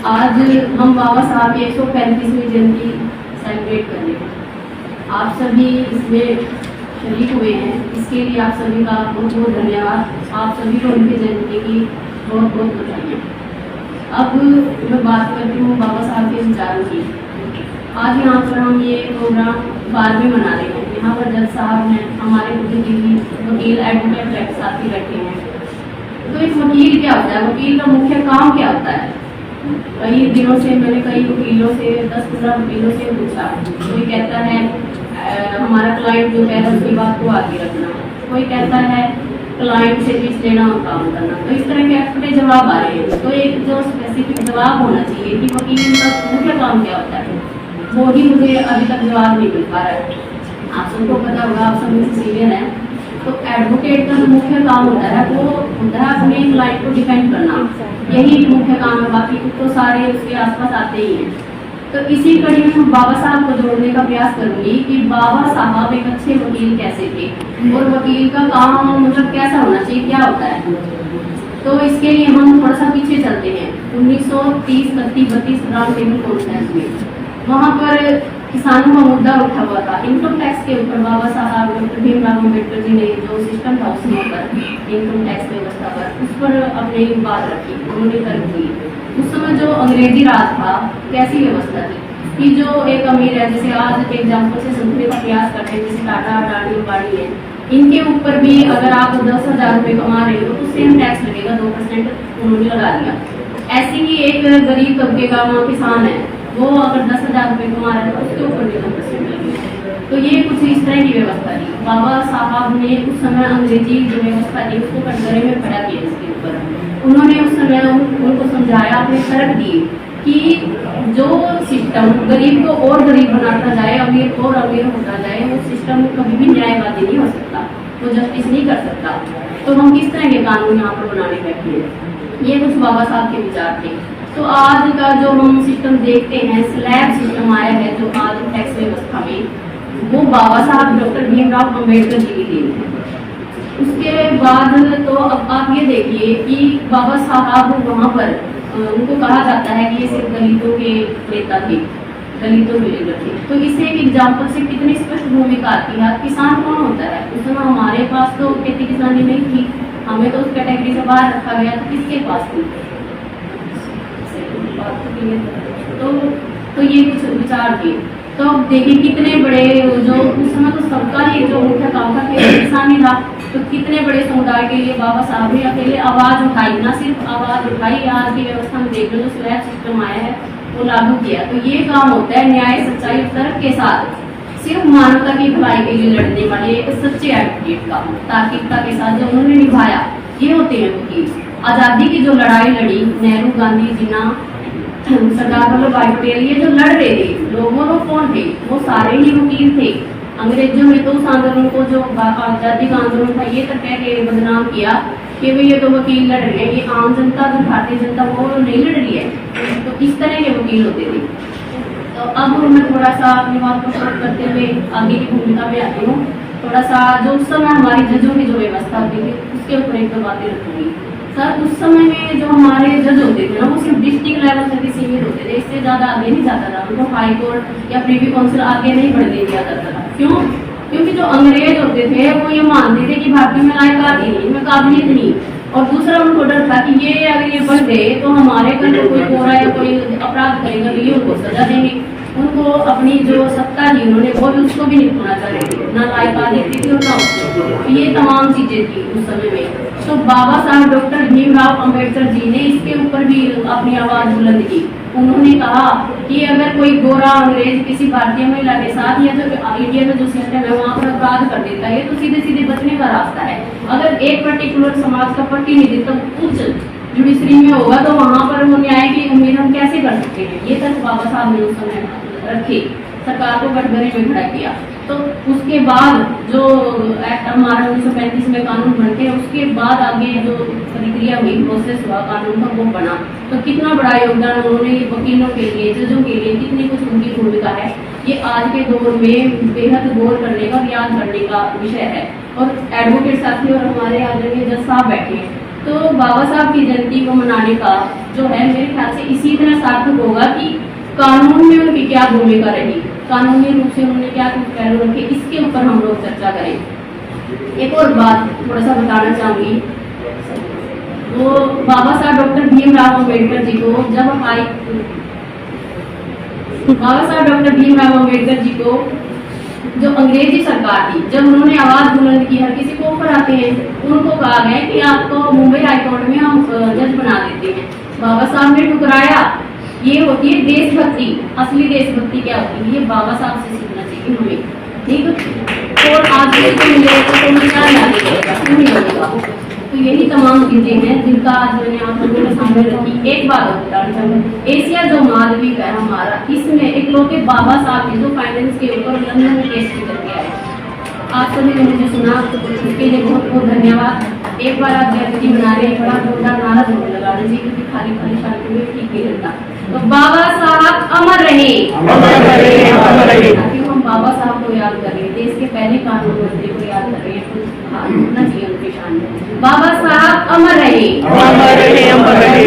आज हम बाबा साहब की 135वीं जयंती सेलिब्रेट कर रहे हैं। आप सभी इसमें शरीक हुए हैं, इसके लिए आप सभी का बहुत बहुत धन्यवाद। आप सभी को उनकी जयंती की बहुत बहुत बधाई। अब मैं बात करती हूँ बाबा साहब के विचारों की। आज यहाँ पर हम ये प्रोग्राम 12वें मना रहे हैं। यहाँ पर जज साहब हैं, हमारे बुद्धिजीवी वकील एडवोकेट साथी बैठे हैं। तो एक वकील क्या होता है, वकील का मुख्य काम क्या होता है? कई दिनों से मैंने कई वकीलों से 10-15 वकीलों से पूछा। कोई कहता है हमारा क्लाइंट जो कह रहा है उसकी बात को आगे रखना, कोई कहता है क्लाइंट से फीस लेना और काम करना। तो इस तरह के एक्सपर्ट जवाब आ रहे हैं। तो एक जो स्पेसिफिक जवाब होना चाहिए कि वकील का मुख्य काम क्या होता है, वो ही मुझे अभी तक जवाब नहीं मिल पा रहा है। आप सबको पता होगा, आप सब मुझसे सीनियर हैं। तो एडवोकेट का जो मुख्य काम होता है वो होता है अपने क्लाइंट को डिफेंड करना, यही मुख्य काम है। बाकी तो सारे उसके आसपास आते ही हैं। तो इसी कड़ी में बाबा साहब को जोड़ने का प्रयास करूंगी कि बाबा साहब एक अच्छे वकील कैसे थे और वकील का काम मतलब कैसा होना चाहिए, क्या होता है। तो इसके लिए हम थोड़ा सा पीछे चलते हैं। 1930, 31, 32 राउंड टेबल कॉन्फ्रेंस में वहाँ पर किसानों का मुद्दा उठा हुआ था। इनकम टैक्स के ऊपर बाबा साहब डॉक्टर भीमराव अम्बेडकर जी ने जो सिस्टम था उसके ऊपर, इनकम टैक्स व्यवस्था पर, उस पर अपनी बात रखी, उन्होंने तर्क दी। उस समय जो अंग्रेजी राज था, कैसी व्यवस्था थी कि जो एक अमीर है, जैसे आज के एग्जाम्पल से समझने का प्रयास करते हैं, जैसे टाटा, अडानी, अंबानी है, इनके ऊपर भी अगर आप 10,000 रुपये कमा रहे हो तो सेम टैक्स लगेगा, 2% उन्होंने लगा दिया। ऐसे ही एक गरीब तबके का किसान है, वो अगर 10,000 रुपये कमा रहा है तो उसके ऊपर भी 2% लगेगा। तो ये कुछ इस तरह की व्यवस्था थी। बाबा साहब ने उस समय अंग्रेजी जो व्यवस्था थी उसको कटघरे में खड़ा किया। इसके ऊपर उन्होंने उस समय उनको समझाया, अपने तर्क दिए कि जो सिस्टम गरीब को और गरीब बनाता जाए, अमीर को और अमीर होता जाए, वो सिस्टम कभी भी न्यायवादी नहीं हो सकता, वो जस्टिस नहीं कर सकता। तो हम किस तरह के कानून यहाँ पर बनाने बैठे हैं, ये कुछ बाबा साहब के विचार थे। तो आज का जो हम सिस्टम देखते हैं, स्लैब सिस्टम आया है जो आज टैक्स व्यवस्था में, वो बाबा साहब डॉक्टर भीमराव अम्बेडकर जी की देन है। उसके बाद तो अब आप ये देखिए कि बाबा साहब वहाँ पर उनको कहा जाता है कि ये सिर्फ दलितों के नेता थे, दलितों के लीडर थे। तो इसे एक एग्जाम्पल से कितनी स्पष्ट भूमिका आती है। किसान कौन होता है? उस समय हमारे पास तो खेती किसानी नहीं थी, हमें तो उस कैटेगरी से बाहर रखा गया। तो किसके पास थी? तो ये कुछ विचार थे। तो अब देखिए कितने बड़े, जो उस समय तो सबका ही जो मुख्य काम था किसानी था, तो कितने बड़े समुदाय के लिए बाबा साहब ने अकेले आवाज उठाई, ना सिर्फ आवाज उठाई, आज की व्यवस्था में देख लो जो स्लैब सिस्टम आया है वो लागू किया। तो ये काम होता है न्याय, सच्चाई और तर्क के साथ सिर्फ मानवता की भलाई के लिए लड़ने वाले एक सच्चे एडवोकेट का तार्किकता के साथ जो उन्होंने निभाया, ये होते हैं वकील। आजादी की जो लड़ाई लड़ी नेहरू, गांधी, जिन्ना, सरदार वल्लभ भाई पटेल, ये जो लड़ रहे थे लोगों को कौन थे? वो सारे ही वकील थे। अंग्रेजों ने तो उस आंदोलन को, जो आजादी का आंदोलन था, ये तक कह के बदनाम किया कि भाई ये तो वकील लड़ रहे हैं, ये आम जनता, जो भारतीय जनता वो नहीं लड़ रही है। तो इस तरह के वकील होते थे। तो अब मैं थोड़ा सा अपनी बात को शॉर्ट करते हुए आगे की भूमिका में आती हूँ। थोड़ा सा जो उस समय हमारी जजों की जो व्यवस्था होती थी उसके ऊपर एक दो बातें रखूंगी। सर, उस समय में जो हमारे जज होते थे ना, वो सिर्फ डिस्ट्रिक्ट लेवल तक ही सीमित होते थे, इससे ज़्यादा आगे नहीं जाता था। उनको हाई कोर्ट या प्रीवी काउंसिल आगे नहीं बढ़ने दिया जाता था। क्यों? क्योंकि जो अंग्रेज होते थे वो ये मानते थे कि भारतीय में लायकात ही नहीं, इनमें काबिलियत नहीं। और दूसरा उनको डर था कि ये अगर ये बढ़ गए तो हमारे घर में कोई कोरा या कोई अपराध करेगा तो ये उनको सजा देंगे। उनको अपनी जो सत्ता थी उन्होंने वो भी उसको भी नहीं खोना चाह रहे थे, ना लायकात देखती थी और ना उसको। तो ये तमाम चीजें थी उस समय में। तो बाबा साहब डॉक्टर भीमराव अम्बेडकर जी ने इसके ऊपर भी अपनी आवाज बुलंद की। उन्होंने कहा कि अगर कोई गोरा अंग्रेज किसी भारतीय महिला के साथ या जो इंडिया में जो सिस्टम है वहाँ पर अपराध कर देता है तो सीधे सीधे बचने का रास्ता है। अगर एक पर्टिकुलर समाज का प्रतिनिधित्व उच्च जुडिशरी में होगा तो वहाँ पर वो न्याय की उम्मीद हम कैसे कर सकते हैं? ये तक बाबा साहब ने उस समय रखे, सरकार को कटघरे में खड़ा किया। तो उसके बाद जो एक्ट हमारा 1935 में कानून बनते हैं, उसके बाद आगे जो प्रक्रिया हुई, प्रोसेस हुआ कानून का, वो बना। तो कितना बड़ा योगदान उन्होंने वकीलों के लिए, जजों के लिए कितनी कुछ उनकी भूमिका है, ये आज के दौर में बेहद गौर करने का, याद करने का विषय है। और एडवोकेट साथी और हमारे आदरणीय जज साहब बैठे हैं, तो बाबा साहब की जयंती को मनाने का जो है मेरे ख्याल से इसी तरह सार्थक होगा कि कानून में उनकी क्या भूमिका रही, कानूनी रूप से उन्होंने क्या कुछ पहलू रखे, इसके ऊपर हम लोग चर्चा करें। एक और बात थोड़ा सा बताना चाहूंगी, वो बाबा साहब डॉक्टर भीमराव अम्बेडकर जी को बाबा साहब डॉक्टर भीमराव अम्बेडकर जी को जो अंग्रेजी सरकार थी, जब उन्होंने आवाज बुलंद की, हर किसी को ऑफर आते हैं, उनको कहा गया कि आपको मुंबई हाईकोर्ट में हम जज बना देते हैं। बाबा साहब ने ठुकराया। ये होती है देशभक्ति। असली देशभक्ति क्या होती है, ये बाबा साहब से सीखना चाहिए हमें, ठीक। और आज तो मिलेगा, तो यही तमाम चीजें हैं जिनका आज मैंने आप लोगों के सामने रखी। एक बात और बताना चाहूँगी, एशिया जो महाद्वीप है हमारा, इसमें एक लोग के बाबा साहब के जो फाइनेंस के ऊपर लंदन में केस भी करके आए। आप सभी ने मुझे सुना, उसके लिए बहुत बहुत धन्यवाद। एक बार आप जयंती बना रहे हैं, बड़ा जोरदार नारा जरूर लगा दीजिए, क्योंकि खाली खाली शादी में ठीक नहीं लगता। तो बाबा साहब अमर रहे, ताकि हम बाबा साहब को याद कर रहे हैं, देश के पहले कानून मंत्री को याद कर रहे हैं, होना चाहिए उनके शान में। बाबा साहब अमर रहे, अमर रहे, अमर रहे।